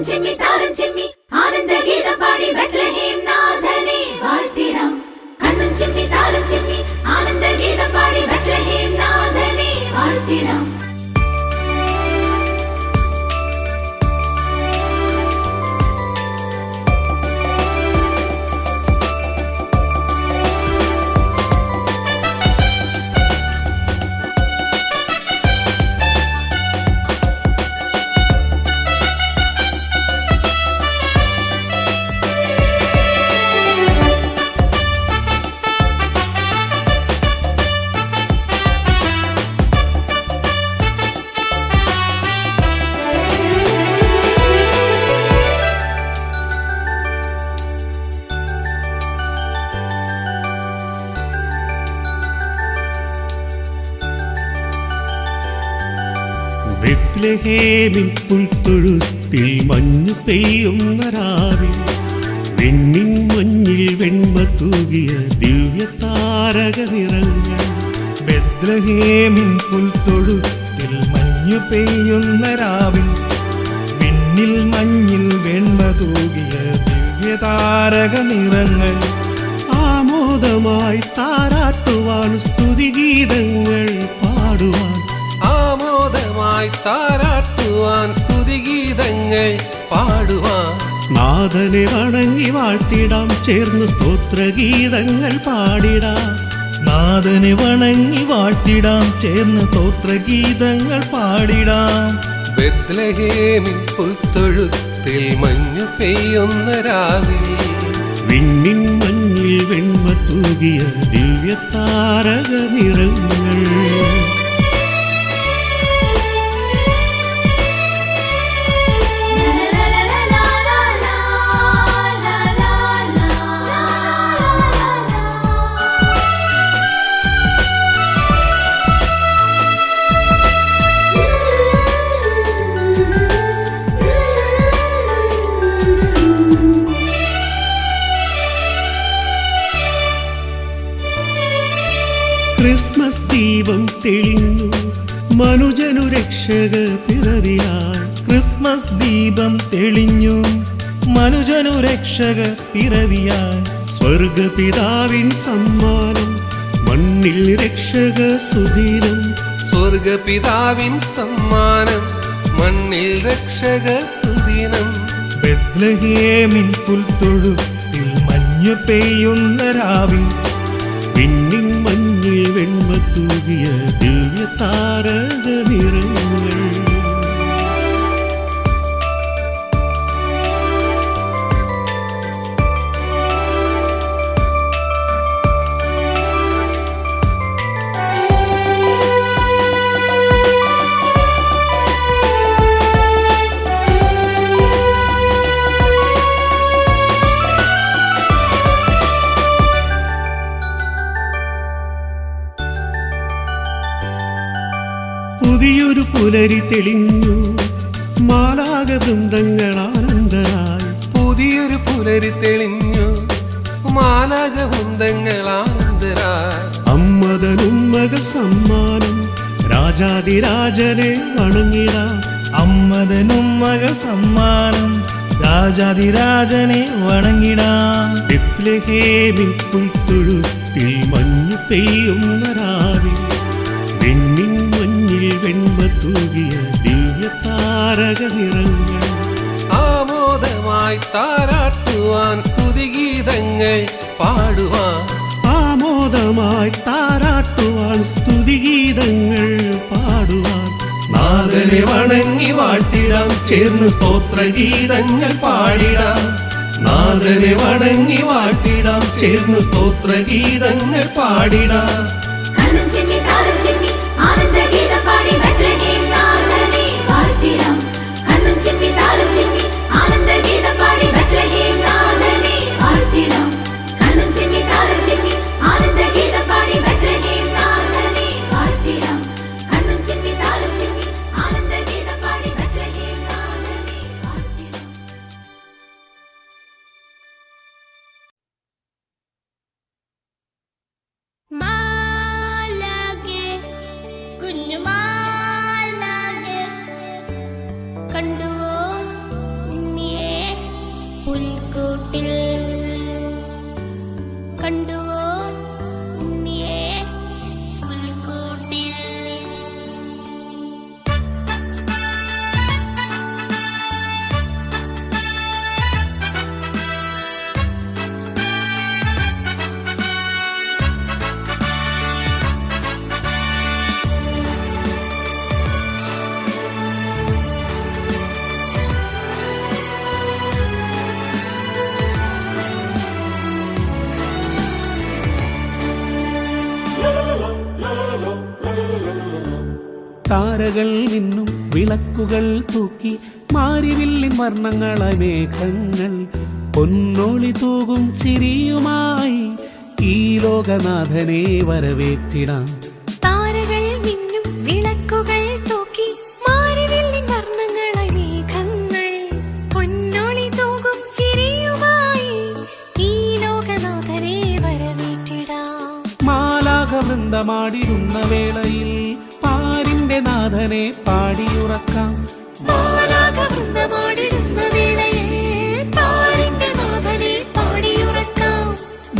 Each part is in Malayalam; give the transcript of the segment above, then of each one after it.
ചിമ്മി താരം ചിമ്മി ആനന്ദ ഗീതം പാടി ബത്ലഹേം നാഥനെ വാഴ്ത്തിടാം. കണ്ണും ചിമ്മി താരം ചിമ്മി ആനന്ദ ഗീതം പാടി ബത്ലഹേം നാഥനെ വാഴ്ത്തിടാം. ബെത്ലഹേമിൻ പുൽത്തൊഴുത്തിൽ മഞ്ഞു പെയ്യുന്ന രാവിൽ വെണ്ണിൻ മഞ്ഞിൽ വെണ്മ തൂകിയ ദിവ്യ താരക നിറങ്ങൾ. ബെത്ലഹേമിൻ പുൽത്തൊഴുത്തിൽ മഞ്ഞു പെയ്യുന്ന രാവിൽ വെണ്ണിൽ മഞ്ഞിൽ വെണ്മ തൂകിയ ദിവ്യ താരക നിറങ്ങൾ. ആമോദമായി താരാട്ടുവാൻ സ്തുതിഗീതങ്ങൾ പാടുവാൻ, ആമോദമായി താരാട്ടുവാൻ സ്തുതിഗീതങ്ങൾ പാടുവാൻ. നാഥനെ വണങ്ങി വാഴ്ത്തിടാം, ചേർന്ന് സ്തോത്രഗീതങ്ങൾ പാടിടാം. നാഥനെ വണങ്ങി വാഴ്ത്തിടാം, ചേർന്ന് സ്തോത്രഗീതങ്ങൾ പാടിടാം. ബെത്ലഹേമിൻ പുൽത്തൊഴുത്തിൽ മഞ്ഞു പെയ്യുന്ന രാവിൽ വിണ്ണിൻ മഞ്ഞിൽ വെണ്മ തൂകിയ ദിവ്യ താരക നിറങ്ങൾ. ക്രിസ്മസ് ദീപം തെളിഞ്ഞു മനുജനു രക്ഷക പിറവിയായി. ക്രിസ്മസ് ദീപം തെളിഞ്ഞു മനുജനു രക്ഷക പിറവിയായി. സ്വർഗപിതാവിൻ സമ്മാനം മണ്ണിൽ രക്ഷക സുദിനം. സ്വർഗപിതാവിൻ സമ്മാനം മണ്ണിൽ രക്ഷക സുദിനം. ബെത്ലഹേമിൻ പുൽത്തൊഴുത്തിൽ മഞ്ഞു പെയ്യുന്ന രാവിൽ വിണ്ണിൻ മഞ്ഞിൽ വെണ്മ തൂകിയ ദിവ്യ താരക നിറങ്ങൾ. പുതിയൊരു പുലരി തെളിഞ്ഞു മാലാക വൃന്ദങ്ങൾ ആനന്ദരായി. പുതിയൊരു പുലരി തെളിഞ്ഞു മാലാക വൃന്ദങ്ങൾ ആനന്ദരായി. അമ്മതനും മകൾ സമ്മാനം രാജാതിരാജനെ വണങ്ങിടാം. അമ്മതനും മകൾ സമ്മാനം രാജാതിരാജനെ വണങ്ങിടാം. ബെത്ലഹേമിൻ പുൽത്തൊഴുത്തിൽ മഞ്ഞു പെയ്യുന്ന രാവിൽ വെണ്ണിൻ മഞ്ഞിൽ വെണ്മ തൂകിയ ദിവ്യ താരക നിറങ്ങൾ. ആമോദമായി താരാട്ടുവാൻ സ്തുതിഗീതങ്ങൾ പാടുവാൻ. ആമോദമായി താരാട്ടുവാൻ സ്തുതിഗീതങ്ങൾ പാടുവാൻ. നാഥനെ വണങ്ങി വാഴ്ത്തിടാം, ചേർന്ന് സ്തോത്രഗീതങ്ങൾ പാടിടാം. നാഥനെ വണങ്ങി വാഴ്ത്തിടാം, ചേർന്ന് സ്തോത്രഗീതങ്ങൾ പാടിടാം. കണ്ണും ചിമ്മി താരം ചിമ്മി ആനന്ദ ഗീതം പാടി ബത്ലഹേം നാഥനെ വാഴ്ത്തിടാം. കണ്ണും ചിമ്മി താരം ചിമ്മി ആനന്ദ ഗീതം പാടി ബത്ലഹേം നാഥനെ വാഴ്ത്തിടാം. കണ്ണും ചിമ്മി താരം ചിമ്മി ആനന്ദ ഗീതം പാടി ബത്ലഹേം നാഥനെ വാഴ്ത്തിടാം. കണ്ണും ചിമ്മി താരം ചിമ്മി ആനന്ദ ഗീതം പാടി ബത്ലഹേം നാഥനെ വാഴ്ത്തിടാം. Ma താരകൾ നിന്നും വിളക്കുകൾ തൂക്കി മാരിവില്ലിൻ വർണ്ണങ്ങളായി മേഘങ്ങൾ പൊന്നോളി തൂകും ചിരിയുമായി ഈ ലോകനാഥനെ വരവേറ്റിടാം. താരകൾ മിന്നും വിളക്കുകൾ തൂക്കി മാരിവില്ലിൻ വർണ്ണങ്ങളായി മേഘങ്ങൾ പൊന്നോളി തൂകും ചിരിയുമായി ഈ ലോകനാഥനെ വരവേറ്റിടാം. മാലാഖവൃന്ദമാടിടുന്ന വേളയിൽ പാരിന്റെ നാഥനെ പാടിയുറക്കാം. മാലാഖവൃന്ദമാടിടുന്ന വേളയിൽ പാരിന്റെ നാഥനെ പാടിയുറക്കാം.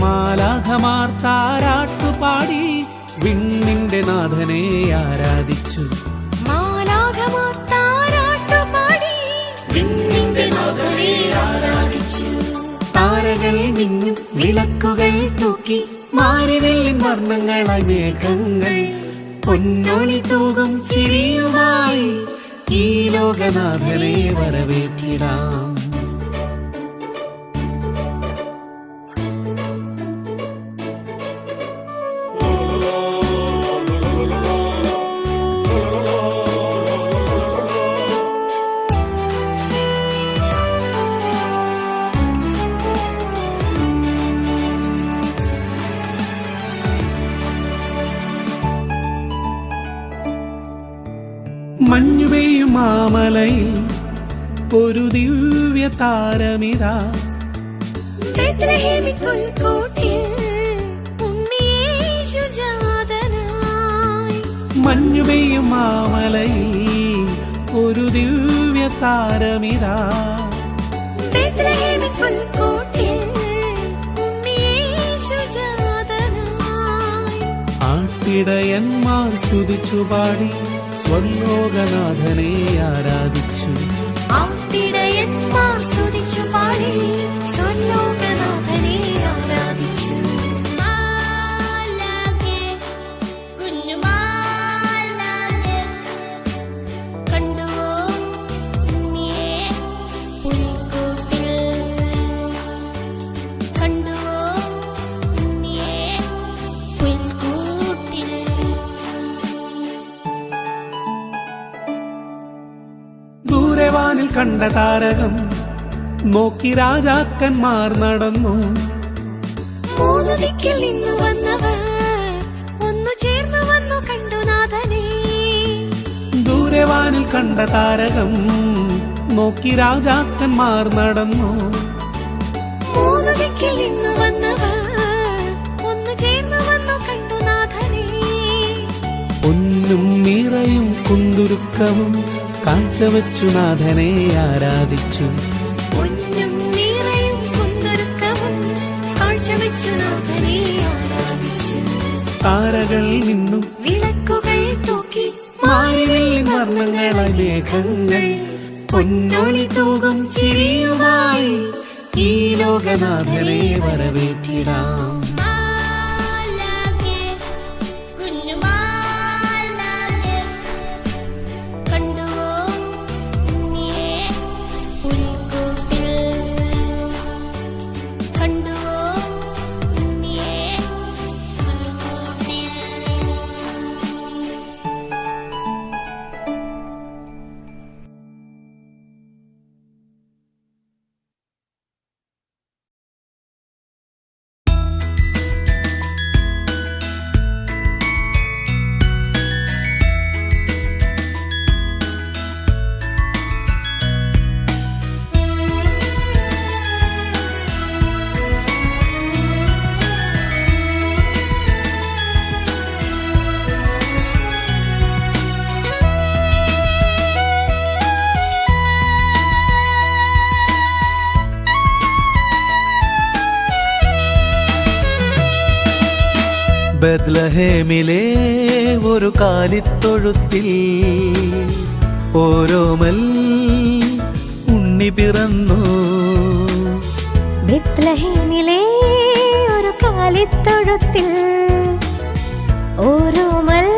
മാലാഖമാർ താരാട്ടുപാടി വിണ്ണിന്റെ നാഥനെ ആരാധിച്ചു. മാലാഖമാർ താരാട്ടുപാടി വിണ്ണിന്റെ നാഥനെ ആരാധിച്ചു. താരകൾ മിന്നും വിളക്കുകൾ തൂക്കി മാരിവില്ലിൻ വർണ്ണങ്ങളായി മേഘങ്ങൾ പൊന്നോളി തൂകും ചിരിയുമായി ഈ ലോകനാഥനെ വരവേറ്റിടാം. മഞ്ഞുപെയ്യും മാമലയിൽ ഒരു ദിവ്യ താരമിതാ. ബേത്ലഹേമിൻ പുൽക്കൂട്ടിൽ ഉണ്ണിയേശു ജാതനായി. മഞ്ഞുപെയ്യും മാമലയിൽ ഒരു ദിവ്യ താരമിതാ. ബേത്ലഹേമിൻ പുൽക്കൂട്ടിൽ ഉണ്ണിയേശു ജാതനായി. ആട്ടിടയന്മാർ സ്തുതിച്ചു പാടി സ്വർലോകനാഥനെ ആരാധിച്ചു. ആട്ടിടയന്മാർ സ്തുതിച്ചു പാടി സ്വർലോകനാഥനെ ആരാധിച്ചു. മാലാഖേ, കുഞ്ഞുമാലാഖേ, കണ്ടുവോ ഉണ്ണിയെ പുൽക്കൂട്ടിൽ? കണ്ടുവോ ഉണ്ണിയെ പുൽക്കൂട്ടിൽ? ദൂരവാനിൽ കണ്ട താരകം നോക്കി രാജാക്കന്മാർ നടന്നു. മൂന്നു ദിക്കിൽ നിന്നു വന്നവർ ഒന്നു ചേർന്നു വന്നു കണ്ടു നാഥനെ. ദൂരവാനിൽ കണ്ട താരകം നോക്കി രാജാക്കന്മാർ നടന്നു. മൂന്നു ദിക്കിൽ നിന്നു വന്നവർ ഒന്നു ചേർന്നു വന്നു കണ്ടു നാഥനെ. പൊന്നും നിറയും കുന്തുരുക്കവും കാഴ്ചവെച്ചു നാഥനെ ആരാധിച്ചു. പൊന്നും നിറയും കുന്തുരുക്കവും കാഴ്ചവെച്ചു നാഥനെ ആരാധിച്ചു. താരകൾ നിന്നും വിളക്കുകൾ തൂക്കി മാരിവില്ലിൻ വർണ്ണങ്ങളായി മേഘങ്ങൾ പൊന്നോളി തൂകും ചിരിയുമായി ഈ ലോകനാഥനെ വരവേറ്റിടാം. മാലാഖേ, കുഞ്ഞുമാലാഖേ, കണ്ടുവോ ഉണ്ണിയെ പുൽക്കൂട്ടിൽ? കണ്ടുവോ ഉണ്ണിയെ പുൽക്കൂട്ടിൽ? ബത്ലഹേമിലെ ഒരു കാലിത്തൊഴുത്തിൽ ഓരോമൽ ഉണ്ണി പിറന്നു. ബത്ലഹേമിലെ ഒരു കാലിത്തൊഴുത്തിൽ ഓരോമൽ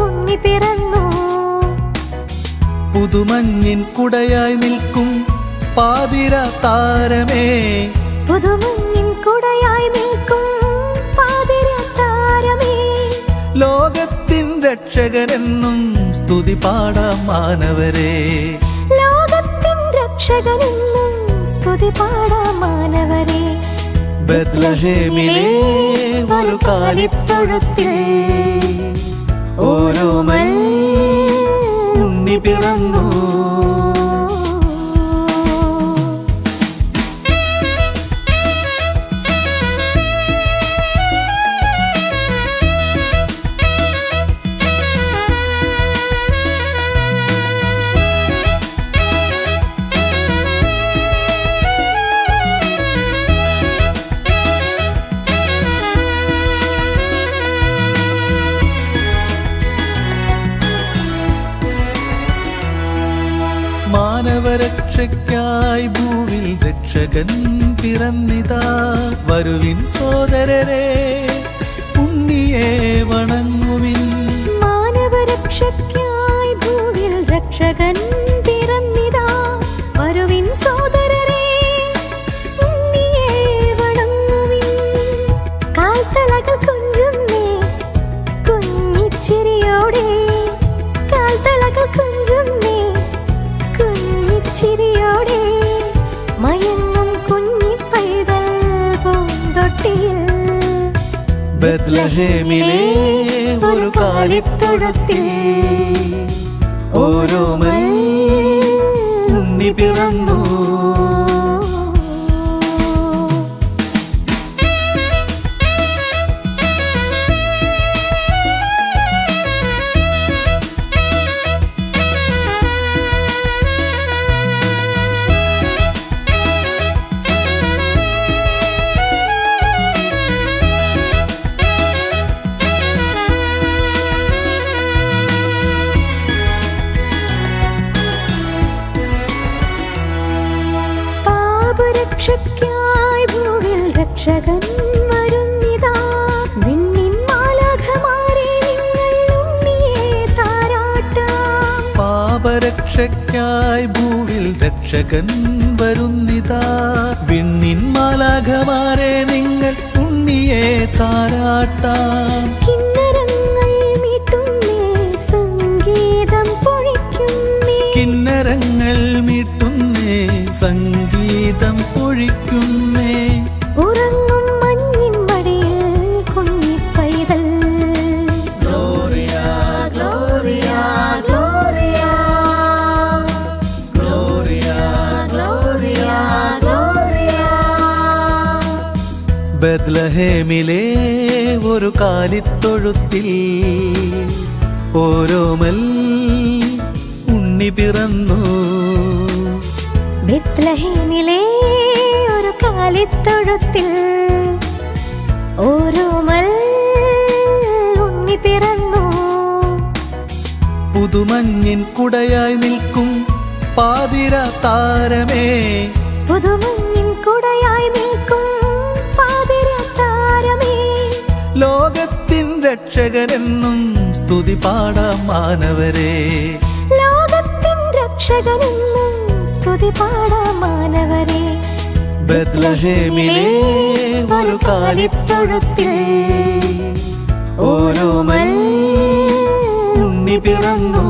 ഉണ്ണി പിറന്നു. പുതുമഞ്ഞിൻ കുടയായി നിൽക്കും പാതിര താരമേ, പുതുമഞ്ഞിൻ കുടയായി നിൽക്കും പാതിര താരമേ, ലോകത്തിൻ രക്ഷകനെന്നും സ്തുതി പാടാം മാനവരെ. ലോകത്തിൻ രക്ഷകനെന്നും സ്തുതി പാടാം മാനവരെ. ബത്ലഹേമിലെ ഒരു കാലിത്തൊഴുത്തിൽ ഓരോമൽ ഉണ്ണി പിറന്നു. മാനവരക്ഷയ്ക്കായി ഭൂവിൽ രക്ഷകൻ പിറന്നിതാ. വരുവിൻ സോദരരെ ഉണ്ണിയെ വണങ്ങുവിൻ. മാനവരക്ഷയ്ക്കായി ഭൂവിൽ രക്ഷകൻ പിറന്നിതാ. വരുവിൻ സോദരരെ ഉണ്ണിയെ വണങ്ങുവിൻ. കാൽത്തളകൾ കുഞ്ചുന്നേ കുഞ്ഞിച്ചിരിയോടെ. കാൽത്തളകൾ കുഞ്ചുന്നേ ചിരിയോടെ. മയങ്ങും കുഞ്ഞി പൈതൽ പൂന്തൊട്ടിയിൽ. ബത്ലഹേമിലെ ഒരു കാലിത്തൊഴുത്തിൽ ഓരോമൽ ഉണ്ണി പിറന്നു. രക്ഷയ്ക്കായി ഭൂവിൽ രക്ഷകൻ വരുന്നിതാ. വിണ്ണിൻ മാലാഖമാരെ നിങ്ങൾ ഉണ്ണിയെ താരാട്ടാം. പാപരക്ഷയ്ക്കായി ഭൂവിൽ രക്ഷകൻ വരുന്നിതാ. വിണ്ണിൻ മാലാഖമാരെ നിങ്ങൾ ഉണ്ണിയെ താരാട്ടാം. കിന്നരങ്ങൾ മീട്ടുന്നേ സംഗീതം പൊഴിക്കുന്നേ. കിന്നരങ്ങൾ മീട്ടുന്നേ സംഗീതം പൊഴിക്കുന്നേ. ഉറങ്ങും മഞ്ഞിൻ മടിയിൽ കുഞ്ഞിപ്പൈതൽ. Gloria gloria gloria gloria gloria gloria. ബത്ലഹേമിലെ ഒരു കാലിത്തൊഴുത്തിൽ ഓരോമൽ ഉണ്ണി പിറന്നു. ബത്ലഹേമിലെ ഒരു കാലിത്തൊഴുത്തിൽ ഓരോമൽ ഉണ്ണി പിറന്നു. പുതുമഞ്ഞിൻ കുടയായി നിൽക്കും പാതിര താരമേ. പുതുമഞ്ഞിൻ കുടയായി നിൽക്കും പാതിര താരമേ. ലോകത്തിൻ രക്ഷകനെന്നും സ്തുതി പാടാം മാനവരെ. ലോകത്തിൻ രക്ഷകനെന്നും സ്തുതി പാടാം മാനവരെ. ബത്ലഹേമിലെ ഒരു കാലിത്തൊഴുത്തിൽ ഓരോമൽ ഉണ്ണി പിറന്നു.